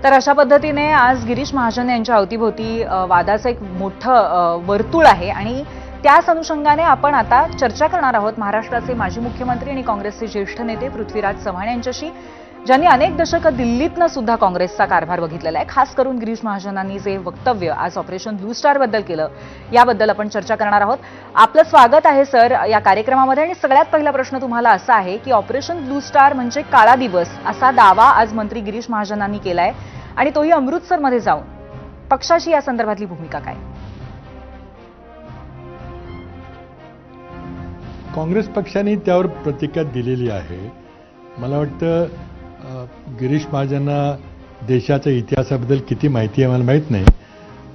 तर अशा पद्धतीने आज गिरीश महाजन यांच्या अवतीभोवती वादाचं एक मोठं वर्तुळ आहे आणि त्याच अनुषंगाने आपण आता चर्चा करणार आहोत महाराष्ट्राचे माजी मुख्यमंत्री आणि काँग्रेसचे ज्येष्ठ नेते पृथ्वीराज चव्हाण यांच्याशी, ज्यांनी अनेक दशकं दिल्लीतनं सुद्धा काँग्रेसचा कारभार बघितलेला आहे. खास करून गिरीश महाजनांनी जे वक्तव्य आज ऑपरेशन ब्लू स्टार बद्दल केलं याबद्दल आपण चर्चा करणार आहोत. आपलं स्वागत आहे सर या कार्यक्रमामध्ये. आणि सगळ्यात पहिला प्रश्न तुम्हाला असा आहे की ऑपरेशन ब्लू स्टार म्हणजे काळा दिवस असा दावा आज मंत्री गिरीश महाजनांनी केलाय आणि तोही अमृतसरमध्ये जाऊन. पक्षाची या संदर्भातली भूमिका काय? काँग्रेस पक्षाने त्यावर प्रतिक्रिया दिलेली आहे. मला वाटतं गिरीश महाजनांना देशाच्या इतिहासाबद्दल किती माहिती आहे मला माहीत नाही,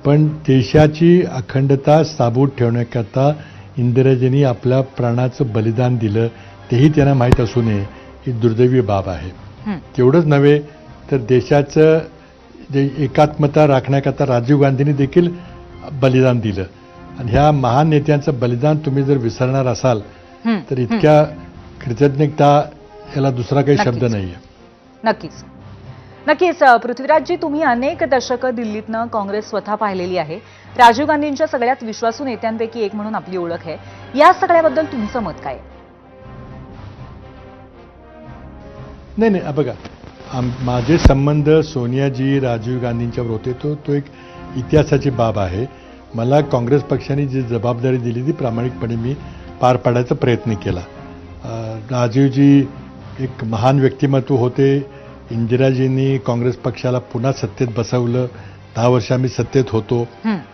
पण देशाची अखंडता साबूत ठेवण्याकरता इंदिराजींनी आपल्या प्राणाचं बलिदान दिलं, तेही त्यांना माहीत असू नये ही दुर्दैवी बाब आहे. तेवढंच नव्हे तर देशाचं जे एकात्मता राखण्याकरता राजीव गांधींनी देखील बलिदान दिलं. आणि ह्या महान नेत्यांचं बलिदान तुम्ही जर विसरणार असाल तर इतक्या कृतज्ञता याला दुसरा काही शब्द नाहीये. नक्कीच नक्कीच पृथ्वीराजजी, तुम्ही अनेक दशकं दिल्लीतनं काँग्रेस स्वतः पाहिलेली आहे. राजीव गांधींच्या सगळ्यात विश्वासू नेत्यांपैकी एक म्हणून आपली ओळख आहे. या सगळ्याबद्दल तुमचं मत काय? नाही, बघा, माझे संबंध सोनियाजी राजीव गांधींच्यावर होते तो एक इतिहासाची बाब आहे. मला काँग्रेस पक्षाने जी जबाबदारी दिली ती प्रामाणिकपणे मी पार पाडायचा प्रयत्न केला. राजीवजी एक महान व्यक्तिमत्व होते. इंदिराजींनी काँग्रेस पक्षाला पुन्हा सत्तेत बसवलं. 10 वर्ष आम्ही सत्तेत होतो.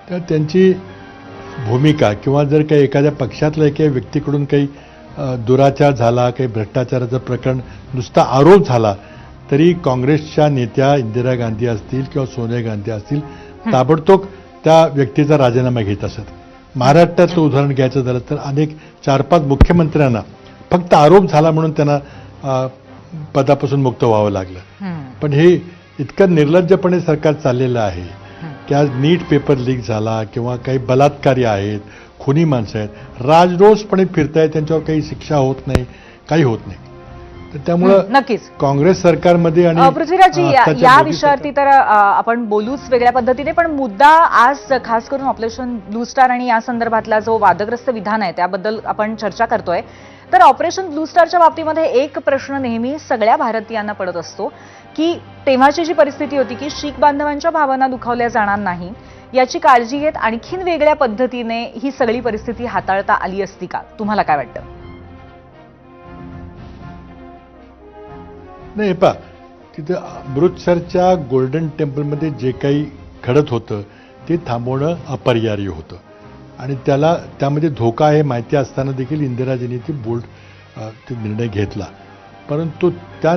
तर त्यांची भूमिका किंवा जर काही एखाद्या पक्षातल्या एका व्यक्तीकडून काही दुराचार झाला, काही भ्रष्टाचाराचं प्रकरण नुसता आरोप झाला तरी काँग्रेसच्या नेत्या इंदिरा गांधी असतील किंवा सोनिया गांधी असतील ताबडतोब त्या व्यक्तीचा राजीनामा घेत असत. महाराष्ट्रातलं उदाहरण घ्यायचं झालं तर अनेक 4-5 मुख्यमंत्र्यांना फक्त आरोप झाला म्हणून त्यांना पदापासून मुक्त व्हावं लागलं. पण हे इतकं निर्लज्जपणे सरकार चाललेलं आहे की आज नीट पेपर लीक झाला किंवा काही बलात्कारी आहेत, खुनी माणसं आहेत, राजरोसपणे फिरतायत, त्यांच्यावर काही शिक्षा होत नाही, काही होत नाही. तर त्यामुळं नक्कीच काँग्रेस सरकारमध्ये आणि पृथ्वीराजजी या विषयावरती तर आपण बोलूच वेगळ्या पद्धतीने, पण मुद्दा आज खास करून ऑपरेशन ब्लू स्टार आणि या संदर्भातला जो वादग्रस्त विधान आहे त्याबद्दल आपण चर्चा करतोय. तर ऑपरेशन ब्लू स्टारच्या बाबतीमध्ये एक प्रश्न नेहमी सगळ्या भारतीयांना पडत असतो की तेव्हाची जी परिस्थिती होती की शीख बांधवांच्या भावना दुखावल्या जाणार नाही याची काळजी घेत आणखीन वेगळ्या पद्धतीने ही सगळी परिस्थिती हाताळता आली असती का? तुम्हाला काय वाटतं? नाही, तिथं अमृतसरच्या गोल्डन टेम्पलमध्ये जे काही घडत होतं ते थांबवणं अपरिहार्य होतं आणि त्यामध्ये धोका आहे माहिती असताना देखील इंदिराजींनी ती बोल्ड निर्णय घेतला. परंतु त्या